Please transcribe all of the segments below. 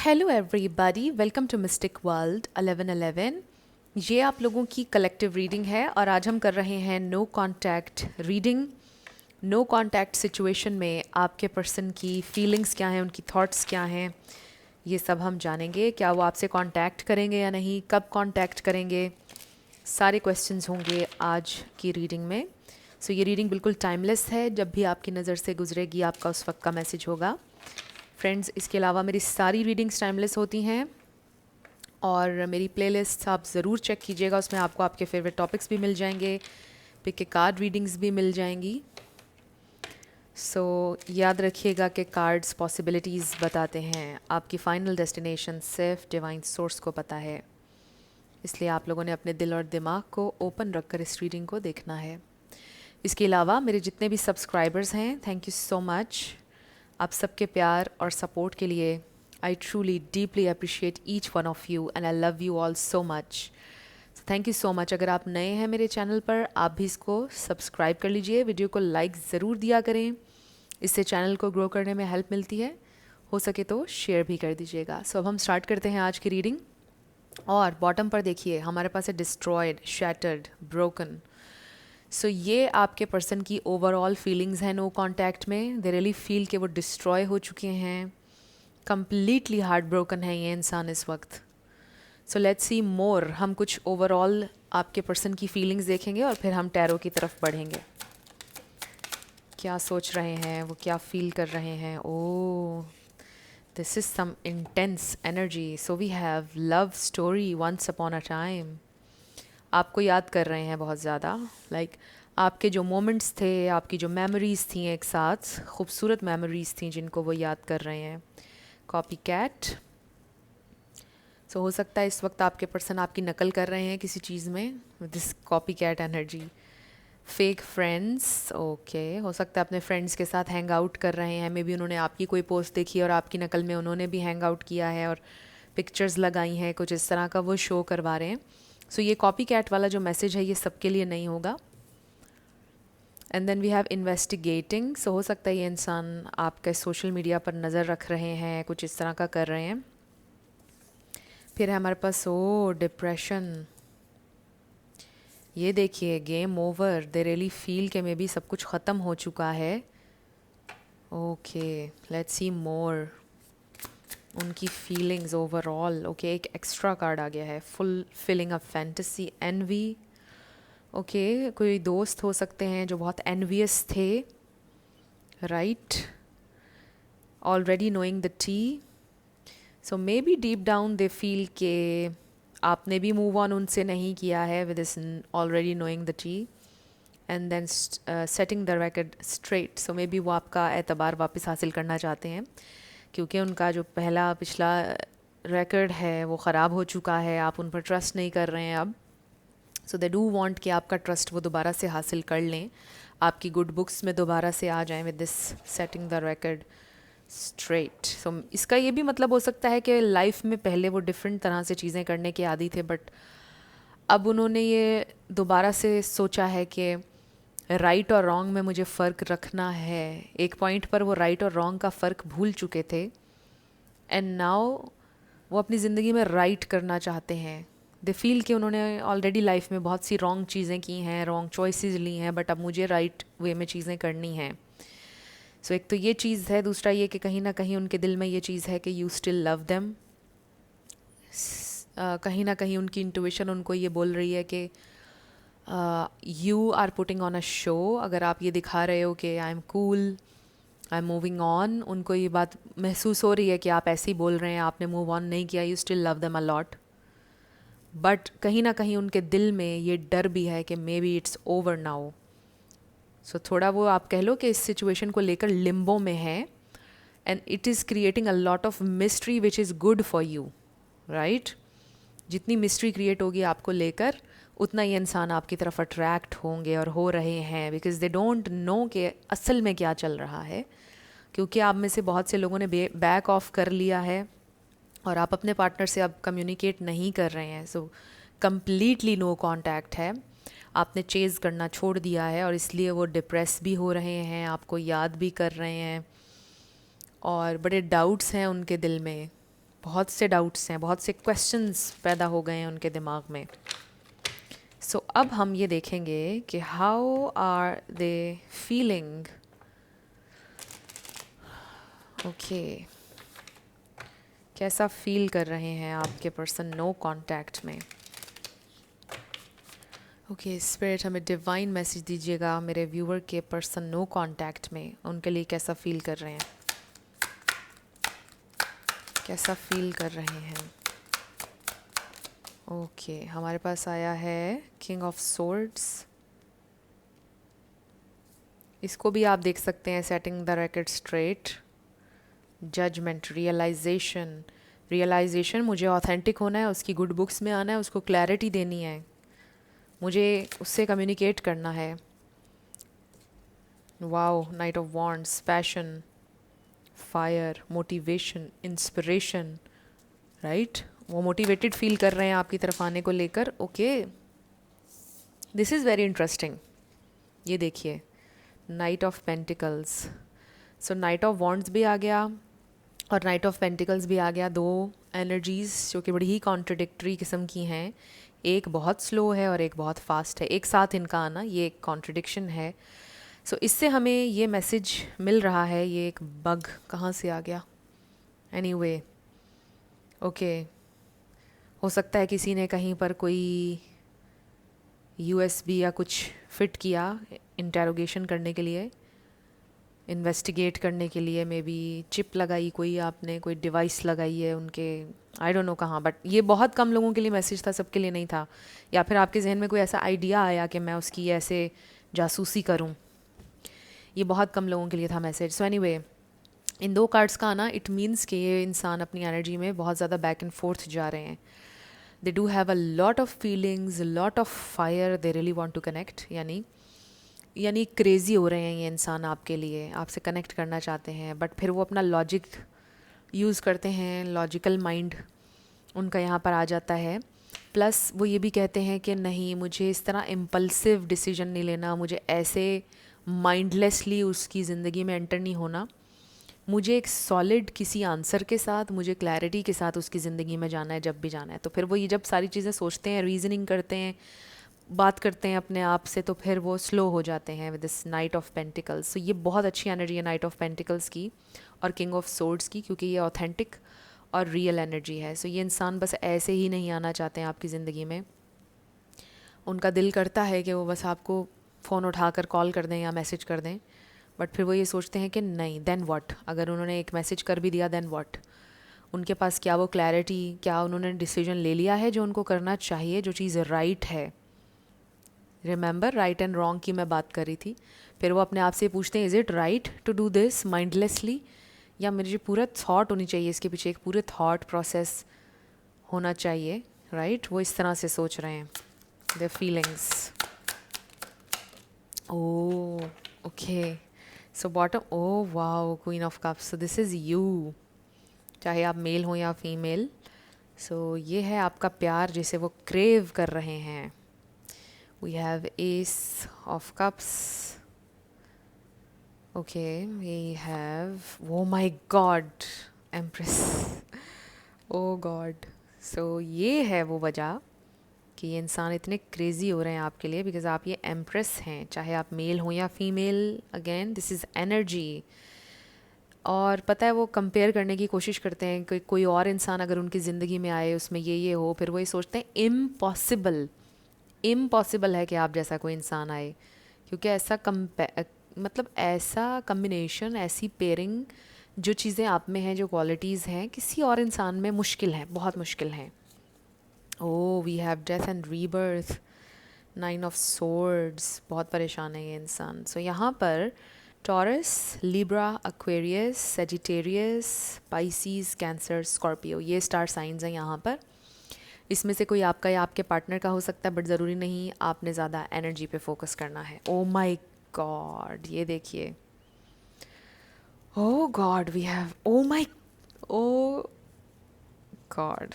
Hello everybody, welcome to Mystic World 1111। ये आप लोगों की कलेक्टिव रीडिंग है और आज हम कर रहे हैं no contact reading. No contact situation में आपके पर्सन की फीलिंग्स क्या हैं, उनकी थॉट्स क्या हैं, ये सब हम जानेंगे। क्या वो आपसे कांटेक्ट करेंगे या नहीं, कब कांटेक्ट करेंगे, सारे क्वेश्चंस होंगे आज की रीडिंग में। सो ये रीडिंग बिल्कुल टाइमलेस है, जब भी आपकी नज़र से गुजरेगी आपका उस वक्त का मैसेज होगा। फ्रेंड्स, इसके अलावा मेरी सारी रीडिंग्स टाइमलेस होती हैं और मेरी प्लेलिस्ट आप ज़रूर चेक कीजिएगा, उसमें आपको आपके फेवरेट टॉपिक्स भी मिल जाएंगे, पिक के कार्ड रीडिंग्स भी मिल जाएंगी। सो याद रखिएगा कि कार्ड्स पॉसिबिलिटीज़ बताते हैं, आपकी फ़ाइनल डेस्टिनेशन सिर्फ डिवाइन सोर्स को पता है, इसलिए आप लोगों ने अपने दिल और दिमाग को ओपन रखकर इस रीडिंग को देखना है। इसके अलावा मेरे जितने भी सब्सक्राइबर्स हैं, थैंक यू सो मच। आप सबके प्यार और सपोर्ट के लिए I truly deeply appreciate each one of you and I love you all so much. Thank you so much. अगर आप नए हैं मेरे चैनल पर, आप भी इसको सब्सक्राइब कर लीजिए, वीडियो को लाइक ज़रूर दिया करें, इससे चैनल को ग्रो करने में हेल्प मिलती है। हो सके तो शेयर भी कर दीजिएगा। सो अब हम स्टार्ट करते हैं आज की रीडिंग। और बॉटम पर देखिए हमारे पास है डिस्ट्रॉयड, शैटर्ड, ब्रोकन। सो ये आपके पर्सन की ओवरऑल फीलिंग्स हैं नो कांटेक्ट में। दे रियली फील कि वो डिस्ट्रॉय हो चुके हैं, कम्प्लीटली हार्ट ब्रोकन है ये इंसान इस वक्त। सो लेट्स सी मोर। हम कुछ ओवरऑल आपके पर्सन की फीलिंग्स देखेंगे और फिर हम टैरो की तरफ बढ़ेंगे। क्या सोच रहे हैं वो, क्या फील कर रहे हैं। Oh, this is some intense energy. So we have love story once upon a time. आपको याद कर रहे हैं बहुत ज़्यादा, लाइक आपके जो मोमेंट्स थे, आपकी जो मेमोरीज़ थी एक साथ, खूबसूरत मेमोरीज़ थी जिनको वो याद कर रहे हैं। Copy cat. सो हो सकता है इस वक्त आपके पर्सन आपकी नकल कर रहे हैं किसी चीज़ में, this copy cat energy. Fake friends, okay, हो सकता है अपने फ्रेंड्स के साथ हैंग आउट कर रहे हैं। मे बी उन्होंने आपकी कोई पोस्ट देखी और आपकी नकल में उन्होंने भी हैंग आउट किया है और पिक्चर्स लगाई हैं, कुछ इस तरह का वो शो करवा रहे हैं। सो ये कॉपी कैट वाला जो मैसेज है ये सबके लिए नहीं होगा। And then we have investigating. So हो सकता है ये इंसान आपके सोशल मीडिया पर नज़र रख रहे हैं, कुछ इस तरह का कर रहे हैं। फिर है हमारे पास ओ डिप्रेशन। ये देखिए game over. They really feel के मे बी सब कुछ ख़त्म हो चुका है। ओके, लेट्स सी मोर उनकी फीलिंग्स ओवरऑल। ओके, एक एक्स्ट्रा कार्ड आ गया है, fulfilling a fantasy, envy. Okay, कोई दोस्त हो सकते हैं जो बहुत एनवियस थे, right, already knowing the tea. So maybe deep down they feel के आपने भी मूव ऑन उनसे नहीं किया है with this already knowing the tea and then setting the record straight. So maybe वो आपका एतबार वापस हासिल करना चाहते हैं, क्योंकि उनका जो पहला पिछला रिकॉर्ड है वो ख़राब हो चुका है, आप उन पर ट्रस्ट नहीं कर रहे हैं अब। सो दे डू वांट कि आपका ट्रस्ट वो दोबारा से हासिल कर लें, आपकी गुड बुक्स में दोबारा से आ जाएं with this setting the record straight. So इसका ये भी मतलब हो सकता है कि लाइफ में पहले वो डिफरेंट तरह से चीज़ें करने के आदी थे, बट अब उन्होंने ये दोबारा से सोचा है कि राइट और रॉन्ग में मुझे फ़र्क रखना है। एक पॉइंट पर वो राइट और रॉन्ग का फ़र्क भूल चुके थे एंड नाउ वो अपनी ज़िंदगी में राइट करना चाहते हैं। दे फील कि उन्होंने ऑलरेडी लाइफ में बहुत सी रॉन्ग चीज़ें की हैं, रॉन्ग चॉइसेस ली हैं, बट अब मुझे राइट वे में चीज़ें करनी हैं। सो एक तो ये चीज़ है, दूसरा ये कि कहीं ना कहीं उनके दिल में ये चीज़ है कि यू स्टिल लव देम। कहीं ना कहीं उनकी इंट्यूशन उनको ये बोल रही है कि you are putting on a show. अगर आप ये दिखा रहे हो कि I am cool, I am moving on, उनको ये बात महसूस हो रही है कि आप ऐसे ही बोल रहे हैं, आपने मूव ऑन नहीं किया, you still love them a lot. But कहीं ना कहीं उनके दिल में ये डर भी है कि maybe it's over now. So थोड़ा वो आप कह लो कि इस सिचुएशन को लेकर लिम्बो में है and it is creating a lot of mystery which is good for you, right. जितनी मिस्ट्री क्रिएट होगी आपको लेकर, उतना ये इंसान आपकी तरफ अट्रैक्ट होंगे और हो रहे हैं, बिकॉज दे डोंट नो कि असल में क्या चल रहा है। क्योंकि आप में से बहुत से लोगों ने बैक ऑफ कर लिया है और आप अपने पार्टनर से अब कम्युनिकेट नहीं कर रहे हैं। सो कम्प्लीटली नो कांटेक्ट है, आपने चेज़ करना छोड़ दिया है और इसलिए वो डिप्रेस भी हो रहे हैं, आपको याद भी कर रहे हैं और बड़े डाउट्स हैं उनके दिल में। बहुत से डाउट्स हैं, बहुत से क्वेश्चंस पैदा हो गए हैं उनके दिमाग में. सो अब हम ये देखेंगे कि how are they feeling. Okay, कैसा फील कर रहे हैं आपके पर्सन नो कांटेक्ट में. ओके स्पिरिट, हमें डिवाइन मैसेज दीजिएगा मेरे व्यूअर के पर्सन नो कांटेक्ट में, उनके लिए कैसा फील कर रहे हैं, कैसा फील कर रहे हैं. ओके हमारे पास आया है किंग ऑफ सोर्ड्स. इसको भी आप देख सकते हैं setting the record straight, judgement, realisation. Realisation, मुझे ऑथेंटिक होना है, उसकी गुड बुक्स में आना है, उसको क्लैरिटी देनी है, मुझे उससे कम्युनिकेट करना है. Wow, night of wands, passion, fire, motivation, inspiration. Right, वो मोटिवेटेड फील कर रहे हैं आपकी तरफ आने को लेकर. Okay, this is very interesting. ये देखिए, night of pentacles. So night of wands भी आ गया और नाइट ऑफ पेंटिकल्स भी आ गया. दो एनर्जीज़ जो कि बड़ी ही कॉन्ट्रडिक्टरी किस्म की हैं, एक बहुत स्लो है और एक बहुत फास्ट है. एक साथ इनका आना ये एक कॉन्ट्रडिक्शन है. सो इससे हमें ये मैसेज मिल रहा है. ये एक बग कहाँ से आ गया. एनीवे, ओके, हो सकता है किसी ने कहीं पर कोई यूएसबी या कुछ फिट किया इंटेरोगेशन करने के लिए, इन्वेस्टिगेट करने के लिए. मे बी चिप लगाई कोई, आपने कोई डिवाइस लगाई है उनके, आई डोंट नो कहाँ. बट ये बहुत कम लोगों के लिए मैसेज था, सबके लिए नहीं था. या फिर आपके जहन में कोई ऐसा आइडिया आया कि मैं उसकी ऐसे जासूसी करूँ, ये बहुत कम लोगों के लिए था मैसेज. सो एनीवे, इन दो कार्ड्स का आना इट मीन्स कि ये इंसान अपनी एनर्जी में बहुत ज़्यादा बैक एंड फोर्थ जा रहे हैं. They do have a lot of feelings, lot of fire, they really want to connect. यानी क्रेज़ी हो रहे हैं ये इंसान आपके लिए, आपसे कनेक्ट करना चाहते हैं. बट फिर वो अपना लॉजिक यूज़ करते हैं, लॉजिकल माइंड उनका यहाँ पर आ जाता है. प्लस वो ये भी कहते हैं कि नहीं, मुझे इस तरह इम्पल्सिव डिसीजन नहीं लेना, मुझे ऐसे माइंडलेसली उसकी ज़िंदगी में एंटर नहीं होना, मुझे एक सॉलिड किसी आंसर के साथ, मुझे क्लैरिटी के साथ उसकी ज़िंदगी में जाना है जब भी जाना है. तो फिर वो ये जब सारी चीज़ें सोचते हैं, रीजनिंग करते हैं, बात करते हैं अपने आप से, तो फिर वो स्लो हो जाते हैं with this knight of pentacles. So ये बहुत अच्छी एनर्जी है नाइट ऑफ पेंटिकल्स की और किंग ऑफ सोर्ड्स की, क्योंकि ये ऑथेंटिक और रियल एनर्जी है. सो ये इंसान बस ऐसे ही नहीं आना चाहते हैं आपकी ज़िंदगी में. उनका दिल करता है कि वो बस आपको फ़ोन उठाकर कॉल कर दें या मैसेज कर दें. बट फिर वो ये सोचते हैं कि नहीं, देन व्हाट, अगर उन्होंने एक मैसेज कर भी दिया देन व्हाट. उनके पास क्या वो क्लैरिटी, क्या उन्होंने डिसीजन ले लिया है जो उनको करना चाहिए, जो चीज़ राइट है. रिमेंबर, राइट एंड रॉन्ग की मैं बात कर रही थी. फिर वो अपने आप से पूछते हैं, is it right to do this mindlessly, या मेरे जो पूरा थॉट होनी चाहिए, इसके पीछे एक पूरे थॉट प्रोसेस होना चाहिए. राइट, वो इस तरह से सोच रहे हैं. Their feelings. Oh okay, so bottom, oh wow, queen of cups. So this is you, चाहे आप मेल हो या फीमेल. सो ये है आपका प्यार जिसे वो क्रेव कर रहे हैं. We have Ace of Cups. Okay, we have, oh my God, Empress. Oh God. So ये है वो वजह कि ये इंसान इतने क्रेज़ी हो रहे हैं आपके लिए, बिकॉज आप ये एम्प्रेस हैं, चाहे आप मेल हो या female. Again this is energy. और पता है, वो कंपेयर करने की कोशिश करते हैं कि कोई और इंसान अगर उनकी ज़िंदगी में आए, उसमें ये हो, फिर वो ये सोचते हैं इम्पॉसिबल है कि आप जैसा कोई इंसान आए, क्योंकि ऐसा मतलब ऐसा कम्बिनेशन, ऐसी पेयरिंग, जो चीज़ें आप में हैं, जो क्वालिटीज़ हैं, किसी और इंसान में मुश्किल है, बहुत मुश्किल है. Oh, we have death and rebirth, 9 of swords. बहुत परेशान है ये इंसान. सो यहाँ पर Taurus, Libra, Aquarius, Sagittarius, Pisces, Cancer, Scorpio, ये स्टार साइंस हैं यहाँ पर. इसमें से कोई आपका या आपके पार्टनर का हो सकता है, बट ज़रूरी नहीं. आपने ज़्यादा एनर्जी पे फोकस करना है. ओ माय गॉड, ये देखिए. Oh god, we have, oh my, oh god,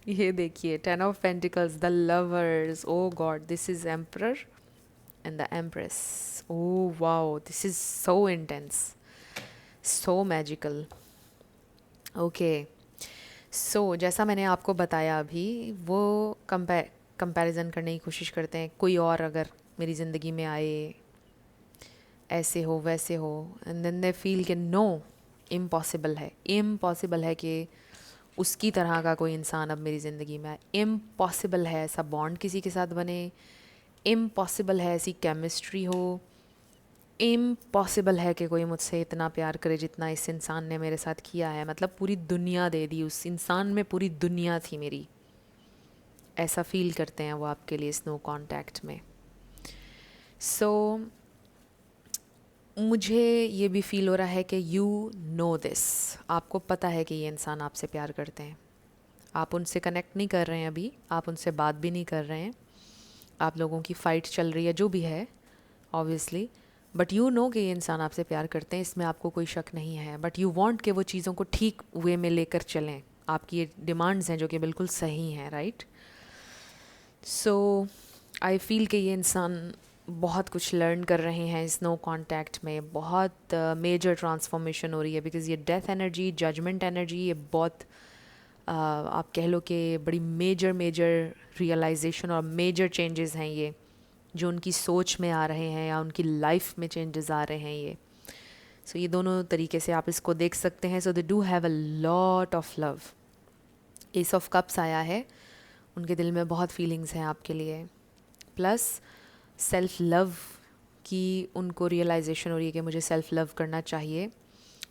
ये देखिए, 10 of pentacles, the lovers. Oh god, this is emperor and the empress. Oh wow, this is so intense, so magical. Okay, जैसा मैंने आपको बताया अभी, वो कंपैरिजन करने की कोशिश करते हैं, कोई और अगर मेरी ज़िंदगी में आए, ऐसे हो वैसे हो, एंड देन दे फील कि नो, इम्पॉसिबल है कि उसकी तरह का कोई इंसान अब मेरी ज़िंदगी में आए, इम्पॉसिबल है ऐसा बॉन्ड किसी के साथ बने, इम्पॉसिबल है ऐसी केमिस्ट्री हो, इम्पॉसिबल है कि कोई मुझसे इतना प्यार करे जितना इस इंसान ने मेरे साथ किया है। मतलब पूरी दुनिया दे दी उस इंसान में, पूरी दुनिया थी मेरी, ऐसा फील करते हैं वो आपके लिए स्नो कांटेक्ट में। सो मुझे ये भी फील हो रहा है कि यू नो दिस, आपको पता है कि ये इंसान आपसे प्यार करते हैं। आप उनसे कनेक्ट नहीं कर रहे हैं अभी, आप उनसे बात भी नहीं कर रहे हैं, आप लोगों की फ़ाइट चल रही है जो भी है ऑब्वियसली, बट यू नो कि ये इंसान आपसे प्यार करते हैं, इसमें आपको कोई शक नहीं है। बट यू वांट कि वो चीज़ों को ठीक वे में लेकर चलें, आपकी ये डिमांड्स हैं जो कि बिल्कुल सही हैं, राइट। सो आई फील कि ये इंसान बहुत कुछ लर्न कर रहे हैं इस नो कांटेक्ट में, बहुत मेजर ट्रांसफॉर्मेशन हो रही है, बिकॉज़ ये डेथ एनर्जी, जजमेंट एनर्जी, ये बहुत आप कह लो कि बड़ी मेजर रियलाइजेशन और मेजर चेंजेस हैं ये, जो उनकी सोच में आ रहे हैं या उनकी लाइफ में चेंजेस आ रहे हैं ये। सो ये दोनों तरीके से आप इसको देख सकते हैं। So they do have a lot of love. Ace of cups आया है, उनके दिल में बहुत फीलिंग्स हैं आपके लिए, प्लस सेल्फ लव की उनको रियलाइजेशन हो रही है कि मुझे सेल्फ लव करना चाहिए।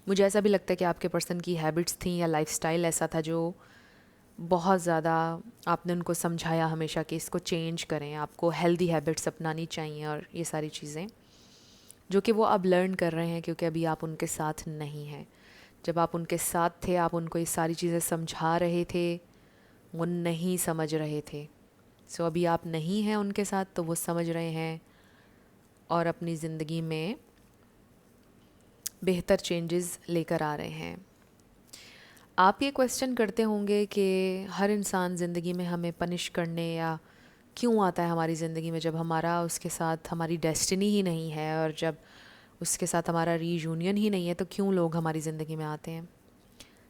मुझे ऐसा भी लगता है कि आपके पर्सन की हैबिट्स थी या लाइफस्टाइल ऐसा था जो बहुत ज़्यादा आपने उनको समझाया हमेशा कि इसको चेंज करें, आपको हेल्दी हैबिट्स अपनानी चाहिए और ये सारी चीज़ें, जो कि वो अब लर्न कर रहे हैं क्योंकि अभी आप उनके साथ नहीं हैं। जब आप उनके साथ थे, आप उनको ये सारी चीज़ें समझा रहे थे, वो नहीं समझ रहे थे। सो अभी आप नहीं हैं उनके साथ तो वो समझ रहे हैं और अपनी ज़िंदगी में बेहतर चेंजेस लेकर आ रहे हैं। आप ये क्वेश्चन करते होंगे कि हर इंसान ज़िंदगी में हमें पनिश करने या क्यों आता है हमारी ज़िंदगी में, जब हमारा उसके साथ हमारी डेस्टिनी ही नहीं है और जब उसके साथ हमारा रीयूनियन ही नहीं है, तो क्यों लोग हमारी ज़िंदगी में आते हैं।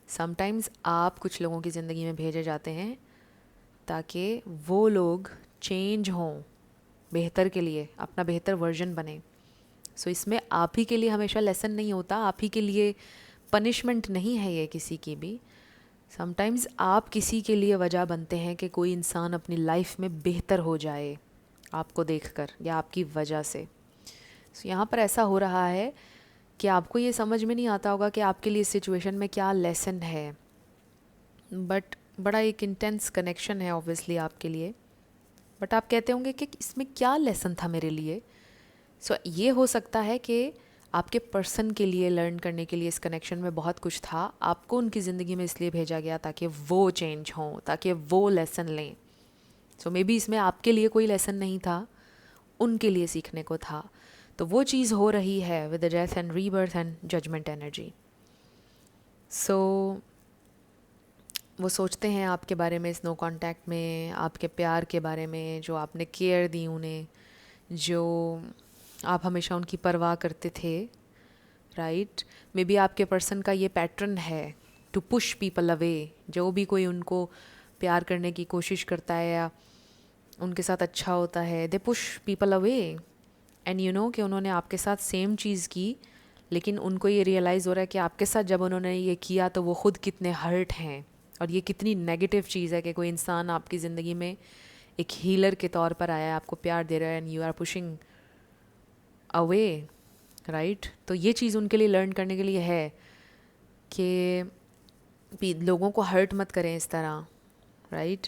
समटाइम्स आप कुछ लोगों की ज़िंदगी में भेजे जाते हैं ताकि वो लोग चेंज हों, बेहतर के लिए, अपना बेहतर वर्जन बने। सो इसमें आप ही के लिए हमेशा लेसन नहीं होता, आप ही के लिए पनिशमेंट नहीं है ये किसी की भी। समटाइम्स आप किसी के लिए वजह बनते हैं कि कोई इंसान अपनी लाइफ में बेहतर हो जाए आपको देखकर या आपकी वजह से। सो यहाँ पर ऐसा हो रहा है कि आपको ये समझ में नहीं आता होगा कि आपके लिए इस सिचुएशन में क्या लेसन है, बट बड़ा एक इंटेंस कनेक्शन है ऑब्वियसली आपके लिए। बट आप कहते होंगे कि इसमें क्या लेसन था मेरे लिए। सो ये हो सकता है कि आपके पर्सन के लिए लर्न करने के लिए इस कनेक्शन में बहुत कुछ था, आपको उनकी ज़िंदगी में इसलिए भेजा गया ताकि वो चेंज हों, ताकि वो लेसन लें। सो मे बी इसमें आपके लिए कोई लेसन नहीं था, उनके लिए सीखने को था। तो वो चीज़ हो रही है with the death and rebirth and judgement energy. So वो सोचते हैं आपके बारे में, स्नो कांटेक्ट में आपके प्यार के बारे में, जो आपने केयर दी उन्हें, जो आप हमेशा उनकी परवाह करते थे, राइट। मे बी आपके पर्सन का ये पैटर्न है टू पुश पीपल अवे। जो भी कोई उनको प्यार करने की कोशिश करता है या उनके साथ अच्छा होता है, they push people away. And you know कि उन्होंने आपके साथ सेम चीज़ की, लेकिन उनको ये रियलाइज़ हो रहा है कि आपके साथ जब उन्होंने ये किया तो वो खुद कितने हर्ट हैं और ये कितनी नेगेटिव चीज़ है कि कोई इंसान आपकी ज़िंदगी में एक हीलर के तौर पर आया है, आपको प्यार दे रहा है, and you are pushing away, right. तो ये चीज़ उनके लिए लर्न करने के लिए है कि लोगों को हर्ट मत करें इस तरह, राइट।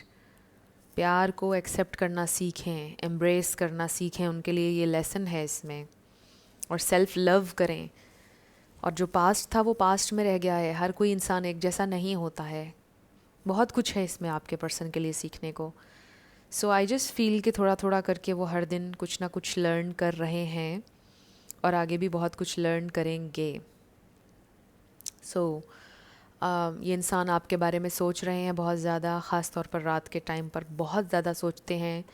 प्यार को एक्सेप्ट करना सीखें, एम्ब्रेस करना सीखें, उनके लिए ये लेसन है इसमें। और सेल्फ लव करें। और जो पास्ट था वो पास्ट में रह गया है, हर कोई इंसान एक जैसा नहीं होता है, बहुत कुछ है इसमें आपके पर्सन के लिए सीखने को। सो आई जस्ट फील कि थोड़ा थोड़ा करके वो हर दिन कुछ ना कुछ लर्न कर रहे हैं और आगे भी बहुत कुछ लर्न करेंगे। सो ये इंसान आपके बारे में सोच रहे हैं बहुत ज़्यादा, ख़ास तौर पर रात के टाइम पर बहुत ज़्यादा सोचते हैं।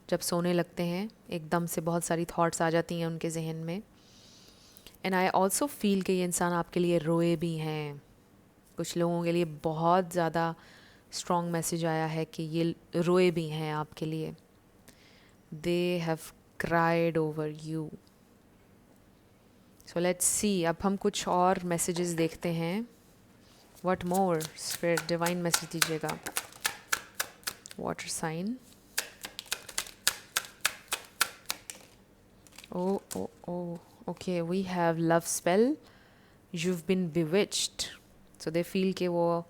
जब सोने लगते हैं एकदम से बहुत सारी थॉट्स आ जाती हैं उनके जहन में। एंड आई ऑल्सो फील कि ये इंसान आपके लिए रोए भी हैं, कुछ लोगों के लिए बहुत ज़्यादा स्ट्रॉन्ग मैसेज आया है कि ये रोए भी हैं आपके लिए. They have cried over you. So let's see, अब हम कुछ और मैसेजेस देखते हैं. What more spirit divine message दीजिएगा. Water sign. Okay, we have love spell. you've been bewitched. so they feel कि वो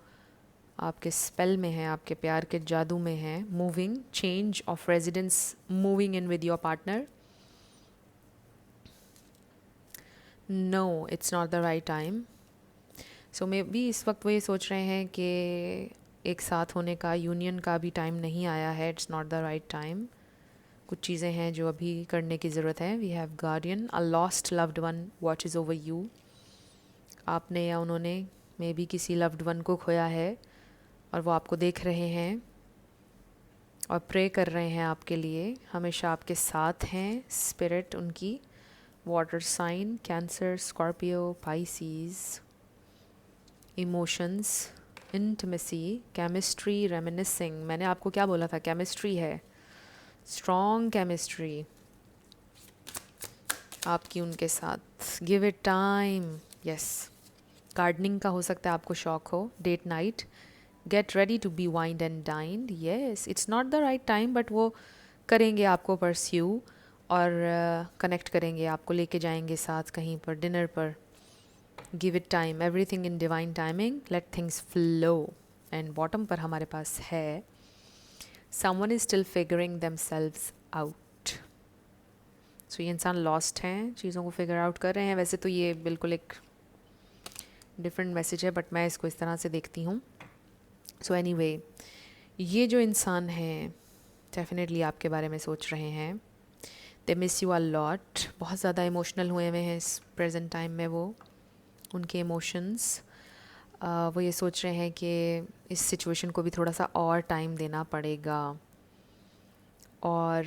आपके स्पेल में है, आपके प्यार के जादू में है. Moving, change of residence, moving in with your partner. No, it's not the right time. So maybe इस वक्त वो ये सोच रहे हैं कि एक साथ होने का, यूनियन का भी टाइम नहीं आया है. It's not the right time. कुछ चीज़ें हैं जो अभी करने की ज़रूरत है. We have guardian, a lost loved one watches over you. आपने या उन्होंने मे बी किसी लव्ड वन को खोया है और वो आपको देख रहे हैं और प्रे कर रहे हैं आपके लिए. हमेशा आपके साथ हैं स्पिरिट उनकी. Water sign, Cancer, Scorpio, Pisces. Emotions, intimacy, chemistry, reminiscing. मैंने आपको क्या बोला था, केमिस्ट्री है. स्ट्रॉन्ग केमिस्ट्री आपकी उनके साथ. Give it time. Yes. Gardening का हो सकता है आपको शौक हो. Date night. Get ready to be wined and dined. Yes, it's not the right time but वो करेंगे आपको परस्यू और कनेक्ट करेंगे, आपको लेके जाएंगे साथ कहीं पर, डिनर पर. Give it time, everything in divine timing, let things flow. And bottom पर हमारे पास है someone is still figuring themselves out. So ये इंसान लॉस्ट हैं, चीज़ों को फिगर आउट कर रहे हैं. वैसे तो ये बिल्कुल एक डिफरेंट मैसेज है बट मैं इसको इस तरह से देखती हूँ. सो एनीवे, ये जो इंसान हैं डेफिनेटली आपके बारे में सोच रहे हैं. They miss you a lot. बहुत ज़्यादा इमोशनल हुए हुए हैं इस प्रेजेंट टाइम में. वो उनके इमोशंस, वो ये सोच रहे हैं कि इस सिचुएशन को भी थोड़ा सा और टाइम देना पड़ेगा और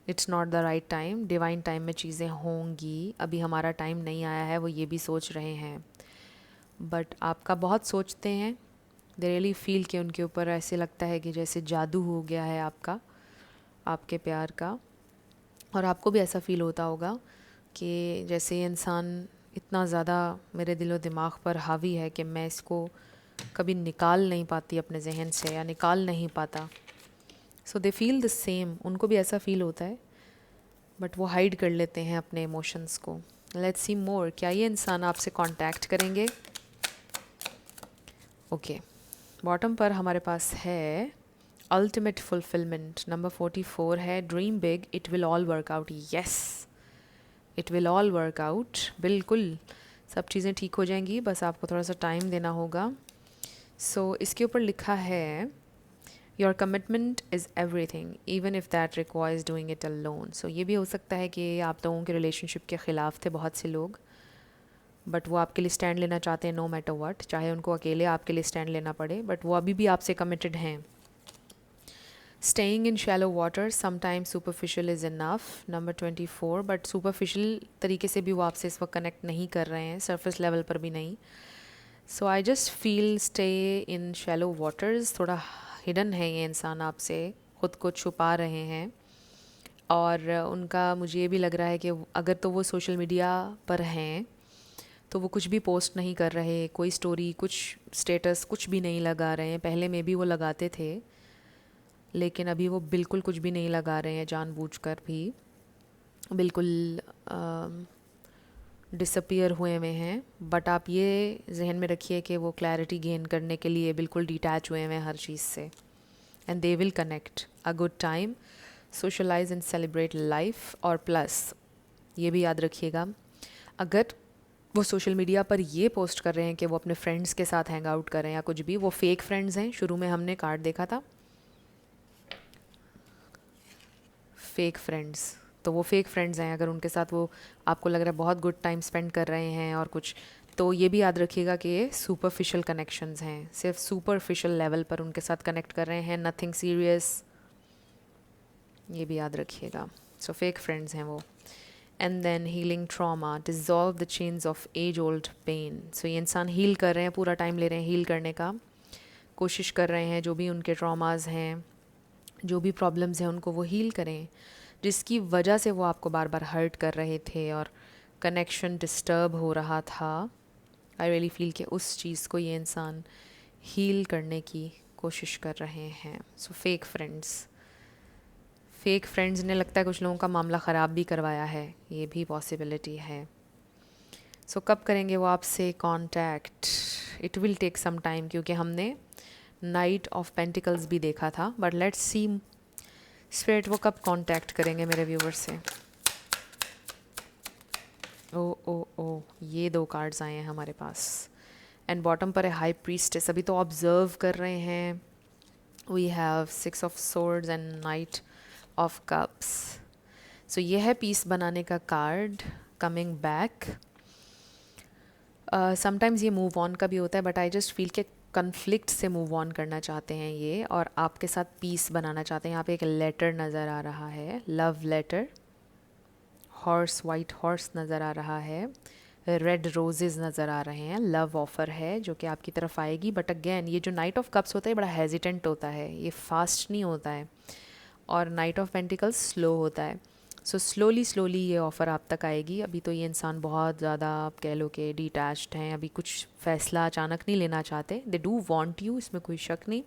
it's not the right time. Divine time में चीज़ें होंगी, अभी हमारा टाइम नहीं आया है, वो ये भी सोच रहे हैं. बट आपका बहुत सोचते हैं. दे रियली फील कि उनके ऊपर ऐसे लगता है कि जैसे जादू हो गया है आपका, आपके प्यार का. और आपको भी ऐसा फ़ील होता होगा कि जैसे ये इंसान इतना ज़्यादा मेरे दिलो दिमाग पर हावी है कि मैं इसको कभी निकाल नहीं पाती अपने जहन से, या निकाल नहीं पाता. सो दे फील द सेम. उनको भी ऐसा फ़ील होता है बट वो हाइड कर लेते हैं अपने इमोशंस को. लेट्स सी मोर. क्या ये इंसान आपसे कांटेक्ट करेंगे? ओके. बॉटम पर हमारे पास है अल्टीमेट फुलफिलमेंट. नंबर 44 है. Dream big, it will all work out. Yes, it will all work out. बिल्कुल सब चीज़ें ठीक हो जाएंगी, बस आपको थोड़ा सा टाइम देना होगा. सो इसके ऊपर लिखा है your commitment is everything even if that requires doing it alone. So ये भी हो सकता है कि आप लोगों के रिलेशनशिप के ख़िलाफ़ थे बहुत से लोग, बट वो आपके लिए स्टैंड लेना चाहते हैं नो मैटर व्हाट. चाहे उनको अकेले आपके लिए स्टैंड लेना पड़े, बट वो अभी भी आपसे कमिटेड हैं. Staying in shallow water, sometimes superficial is enough. Number 24. But superficial तरीके से भी वो आपसे इस वक्त कनेक्ट नहीं कर रहे हैं, सरफेस लेवल पर भी नहीं. So I just feel stay in shallow waters. थोड़ा हिडन है ये इंसान आपसे, ख़ुद को छुपा रहे हैं. और उनका मुझे ये भी लग रहा है कि अगर तो वो सोशल मीडिया पर हैं तो वो कुछ भी पोस्ट नहीं कर रहे, कोई स्टोरी, कुछ स्टेटस, कुछ भी नहीं लगा रहे हैं. पहले में भी वो लगाते थे लेकिन अभी वो बिल्कुल कुछ भी नहीं लगा रहे हैं, जानबूझकर भी बिल्कुल डिसअपियर हुए हुए हैं. बट आप ये जहन में रखिए कि वो क्लैरिटी गेन करने के लिए बिल्कुल डिटैच हुए हुए हैं हर चीज़ से. And they will connect a good time, socialize and celebrate life. और प्लस ये भी याद रखिएगा, अगर वो सोशल मीडिया पर ये पोस्ट कर रहे हैं कि वो अपने फ्रेंड्स के साथ हैंग आउट करें या कुछ भी, वो फेक फ्रेंड्स हैं. शुरू में हमने कार्ड देखा था फेक फ्रेंड्स, तो वो फेक फ्रेंड्स हैं. अगर उनके साथ वो आपको लग रहा है बहुत गुड टाइम स्पेंड कर रहे हैं और कुछ, तो ये भी याद रखिएगा कि ये सुपरफिशियल कनेक्शंस हैं, सिर्फ सुपरफिशियल लेवल पर उनके साथ कनेक्ट कर रहे हैं, नथिंग सीरियस. ये भी याद रखिएगा. सो फेक फ्रेंड्स हैं वो. And then healing trauma, dissolve the chains of age old pain. So ये इंसान हील कर रहे हैं, पूरा टाइम ले रहे हैं हील करने का. कोशिश कर रहे हैं जो भी उनके ट्रॉमास हैं, जो भी प्रॉब्लम्स हैं उनको वो हील करें, जिसकी वजह से वो आपको बार बार हर्ट कर रहे थे और कनेक्शन डिस्टर्ब हो रहा था। आई रियली फील कि उस चीज़ को ये इंसान हील करने की कोशिश कर रहे हैं। सो फेक फ्रेंड्स ने लगता है कुछ लोगों का मामला ख़राब भी करवाया है, ये भी पॉसिबिलिटी है। सो कब करेंगे वो आपसे contact? It will take some time, क्योंकि हमने नाइट ऑफ पेंटिकल्स भी देखा था, बट लेट्स सी स्पिरिट वो कब कांटेक्ट करेंगे मेरे व्यूवर से। ओ ओ ओ, ये 2 कार्ड्स आए हैं हमारे पास एंड बॉटम पर है हाई प्रीस्टेस। अभी तो ऑब्जर्व कर रहे हैं। We have 6 of swords and knight of cups. So ये है पीस बनाने का कार्ड, कमिंग बैक। समटाइम्स ये मूव ऑन का भी होता है, बट आई जस्ट फील के कन्फ्लिक्ट से मूव ऑन करना चाहते हैं ये, और आपके साथ पीस बनाना चाहते हैं। यहाँ पे एक लेटर नज़र आ रहा है, love letter. Horse, white horse नज़र आ रहा है, रेड रोजेज़ नज़र आ रहे हैं। लव ऑफ़र है जो कि आपकी तरफ आएगी, बट अगेन ये जो नाइट ऑफ कप्स होता है बड़ा हेजिटेंट होता है, ये फास्ट नहीं होता है, और नाइट ऑफ पेंटिकल्स स्लो होता है। सो स्लोली ये ऑफ़र आप तक आएगी। अभी तो ये इंसान बहुत ज़्यादा, आप कह लो कि डिटैच्ड हैं, अभी कुछ फ़ैसला अचानक नहीं लेना चाहते। दे डू वांट यू, इसमें कोई शक नहीं,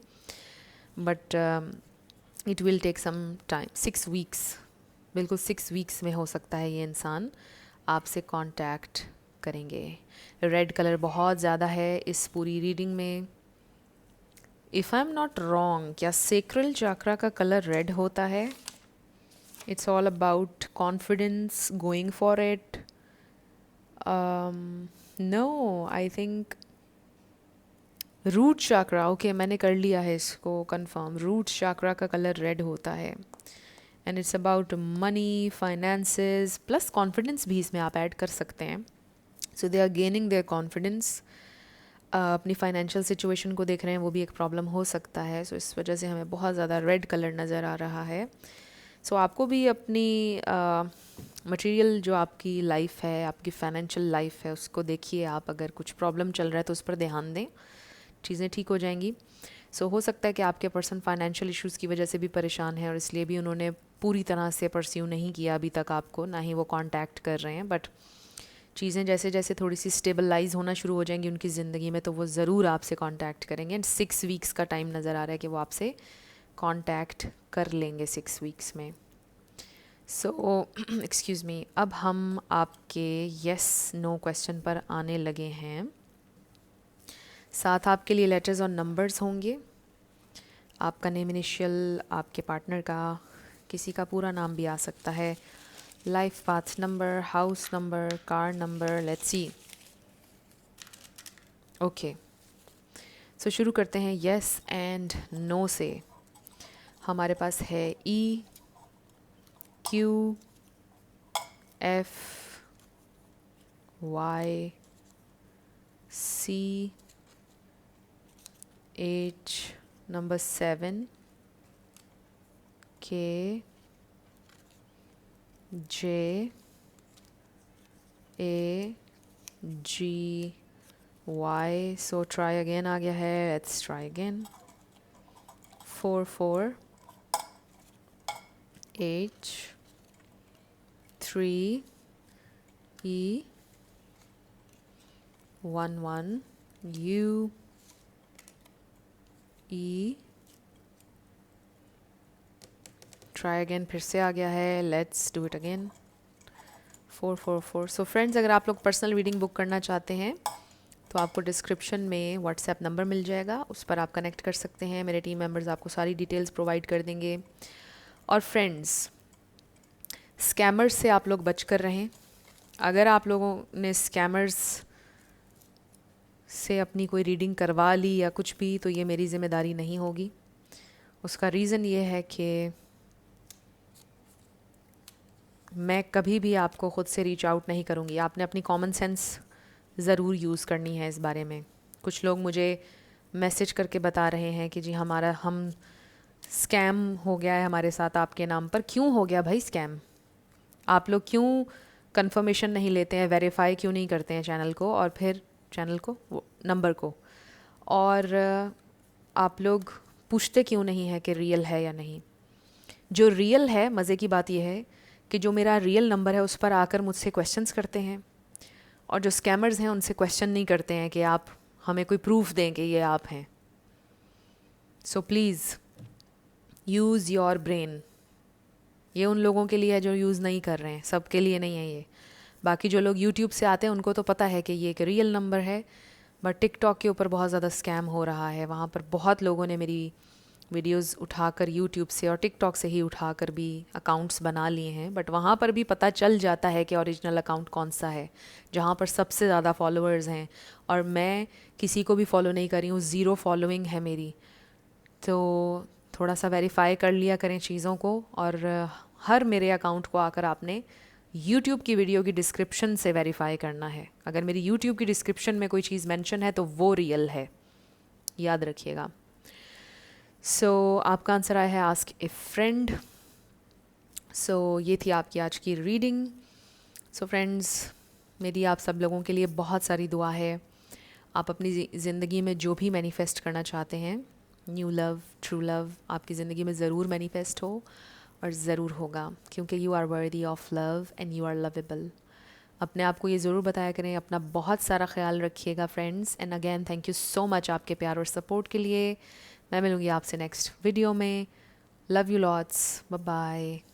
but it will take some time. 6 weeks, बिल्कुल 6 वीक्स में हो सकता है ये इंसान आपसे कांटेक्ट करेंगे। रेड कलर बहुत ज़्यादा है इस पूरी रीडिंग में। If I am not wrong, क्या सेक्रल चक्रा का कलर रेड होता है? It's all about confidence, going for it. No, I think root chakra, okay मैंने कर लिया है इसको कंफर्म। रूट चक्रा का कलर रेड होता है and it's about money, finances plus confidence भी इसमें आप ऐड कर सकते हैं। So they are gaining their confidence. अपनी फाइनेंशियल सिचुएशन को देख रहे हैं, वो भी एक प्रॉब्लम हो सकता है। सो इस वजह से हमें बहुत ज़्यादा रेड कलर नज़र आ रहा है। सो आपको भी अपनी मटेरियल जो आपकी लाइफ है, आपकी फाइनेंशियल लाइफ है, उसको देखिए आप। अगर कुछ प्रॉब्लम चल रहा है तो उस पर ध्यान दें, चीज़ें ठीक हो जाएंगी। सो हो सकता है कि आपके पर्सन फाइनेंशियल इश्यूज़ की वजह से भी परेशान है और इसलिए भी उन्होंने पूरी तरह से परस्यू नहीं किया अभी तक आपको, ना ही वो कांटेक्ट कर रहे हैं। बट चीज़ें जैसे जैसे थोड़ी सी स्टेबलाइज होना शुरू हो जाएंगी उनकी ज़िंदगी में, तो वो ज़रूर आपसे कांटेक्ट करेंगे। एंड 6 वीक्स का टाइम नज़र आ रहा है कि वो आपसे कांटेक्ट कर लेंगे 6 वीक्स में। सो एक्सक्यूज़ मी, अब हम आपके येस नो क्वेश्चन पर आने लगे हैं। साथ आपके लिए लेटर्स और नंबर्स होंगे। आपका नेम इनिशियल, आपके पार्टनर का, किसी का पूरा नाम भी आ सकता है, life path number, house number, car number. Let's see. Okay, so शुरू करते हैं येस एंड नो से। हमारे पास है ई, क्यू, एफ, वाई, सी, एच, नंबर 7, के, जे, ए, जी, वाई। सो ट्राई अगेन आ गया है, let's try again. 4 4, H, 3, E, 1 1, U, E, try again, फिर से आ गया है, let's do it again. 4 4 4। So friends, अगर आप लोग पर्सनल रीडिंग बुक करना चाहते हैं तो आपको डिस्क्रिप्शन में व्हाट्सएप नंबर मिल जाएगा, उस पर आप कनेक्ट कर सकते हैं। मेरे टीम मेंबर्स आपको सारी डिटेल्स प्रोवाइड कर देंगे। और फ्रेंड्स, स्कैमर्स से आप लोग बच कर रहें। अगर आप लोगों ने स्कैमर्स से अपनी कोई रीडिंग करवा ली या कुछ भी, तो ये मेरी ज़िम्मेदारी नहीं होगी। उसका रीज़न ये है कि मैं कभी भी आपको ख़ुद से रीच आउट नहीं करूँगी। आपने अपनी कॉमन सेंस ज़रूर यूज़ करनी है इस बारे में। कुछ लोग मुझे मैसेज करके बता रहे हैं कि जी हम स्कैम हो गया है हमारे साथ आपके नाम पर। क्यों हो गया भाई स्कैम? आप लोग क्यों कंफर्मेशन नहीं लेते हैं, वेरीफाई क्यों नहीं करते हैं चैनल को, और फिर चैनल को, वो नंबर को? और आप लोग पूछते क्यों नहीं है कि रियल है या नहीं। जो रियल है, मज़े की बात यह है कि जो मेरा रियल नंबर है उस पर आकर मुझसे क्वेश्चंस करते हैं, और जो स्कैमर्स हैं उनसे क्वेश्चन नहीं करते हैं कि आप हमें कोई प्रूफ दें कि ये आप हैं। So please use your brain. ये उन लोगों के लिए है जो यूज़ नहीं कर रहे हैं, सबके लिए नहीं है ये। बाकी जो लोग यूट्यूब से आते हैं उनको तो पता है कि ये एक रियल नंबर है, बट टिकटॉक के ऊपर बहुत ज़्यादा स्कैम हो रहा है। वहाँ पर बहुत लोगों ने मेरी वीडियोस उठाकर यूट्यूब से और टिकटॉक से ही उठाकर भी अकाउंट्स बना लिए हैं, बट वहाँ पर भी पता चल जाता है कि ओरिजिनल अकाउंट कौन सा है, जहाँ पर सबसे ज़्यादा फॉलोअर्स हैं। और मैं किसी को भी फॉलो नहीं कर रही हूँ, ज़ीरो फॉलोइंग है मेरी। तो थोड़ा सा वेरीफाई कर लिया करें चीज़ों को, और हर मेरे अकाउंट को आकर आपने यूट्यूब की वीडियो की डिस्क्रिप्शन से वेरीफाई करना है। अगर मेरी यूट्यूब की डिस्क्रिप्शन में कोई चीज़ मेंशन है तो वो रियल है, याद रखिएगा। सो आपका आंसर आया है आस्क ए फ्रेंड। सो ये थी आपकी आज की रीडिंग। सो फ्रेंड्स, मेरी आप सब लोगों के लिए बहुत सारी दुआ है। आप अपनी ज़िंदगी में जो भी मैनिफेस्ट करना चाहते हैं, न्यू लव, ट्रू लव, आपकी ज़िंदगी में ज़रूर मैनिफेस्ट हो, और ज़रूर होगा, क्योंकि you are worthy of love and you are lovable. अपने आप को ये ज़रूर बताया करें। अपना बहुत सारा ख्याल रखिएगा friends, and again thank you so much आपके प्यार और सपोर्ट के लिए। मैं मिलूँगी आपसे नेक्स्ट वीडियो में। Love you lots, bye bye.